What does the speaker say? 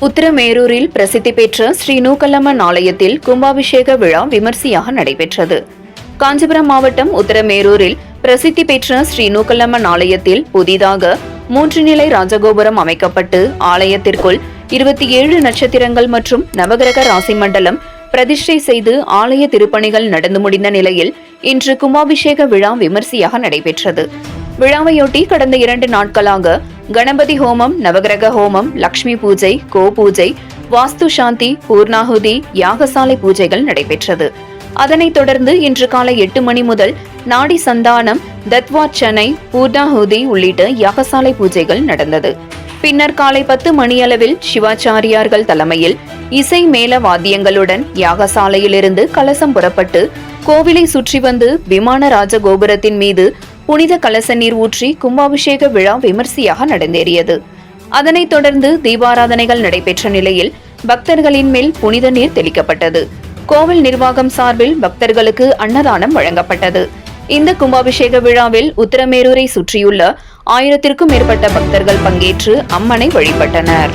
உத்திரமேரூரில் பிரசித்தி பெற்ற ஸ்ரீ நூக்கல்லம்மன் ஆலயத்தில் கும்பாபிஷேக விழா விமர்சையாக நடைபெற்றது. காஞ்சிபுரம் மாவட்டம் உத்திரமேரூரில் பிரசித்தி பெற்ற ஸ்ரீ நூக்கல்லம்மன் ஆலயத்தில் புதிதாக 3 நிலை ராஜகோபுரம் அமைக்கப்பட்டு ஆலயத்திற்குள் 27 நட்சத்திரங்கள் மற்றும் நவகிரக ராசி மண்டலம் பிரதிஷ்டை செய்து ஆலய திருப்பணிகள் நடந்து முடிந்த நிலையில் இன்று கும்பாபிஷேக விழா விமர்சையாக நடைபெற்றது. விழாவையொட்டி கடந்த 2 நாட்களாக கணபதி ஹோமம், நவகிரக ஹோமம், லக்ஷ்மி பூஜை, கோ பூஜை, வாஸ்து சாந்தி, பூர்ணாகுதி, யாகசாலை பூஜைகள் நடைபெற்றது. அதனைத் தொடர்ந்து இன்று காலை 8 மணி முதல் நாடி சந்தானம், தத்வார்ச்சனை, பூர்ணாகுதி உள்ளிட்ட யாகசாலை பூஜைகள் நடந்தது. பின்னர் காலை 10 மணியளவில் சிவாச்சாரியார்கள் தலைமையில் இசை மேள வாத்தியங்களுடன் யாகசாலையிலிருந்து கலசம் புறப்பட்டு கோவிலை சுற்றி வந்து விமான ராஜகோபுரத்தின் மீது புனித கலச நீர் ஊற்றி கும்பாபிஷேக விழா விமர்சையாக நடந்தேறியது. அதனைத் தொடர்ந்து தீபாராதனைகள் நடைபெற்ற நிலையில் பக்தர்களின் மேல் புனித நீர் தெளிக்கப்பட்டது. கோவில் நிர்வாகம் சார்பில் பக்தர்களுக்கு அன்னதானம் வழங்கப்பட்டது. இந்த கும்பாபிஷேக விழாவில் உத்திரமேரூரை சுற்றியுள்ள 1000க்கும் மேற்பட்ட பக்தர்கள் பங்கேற்று அம்மனை வழிபட்டனர்.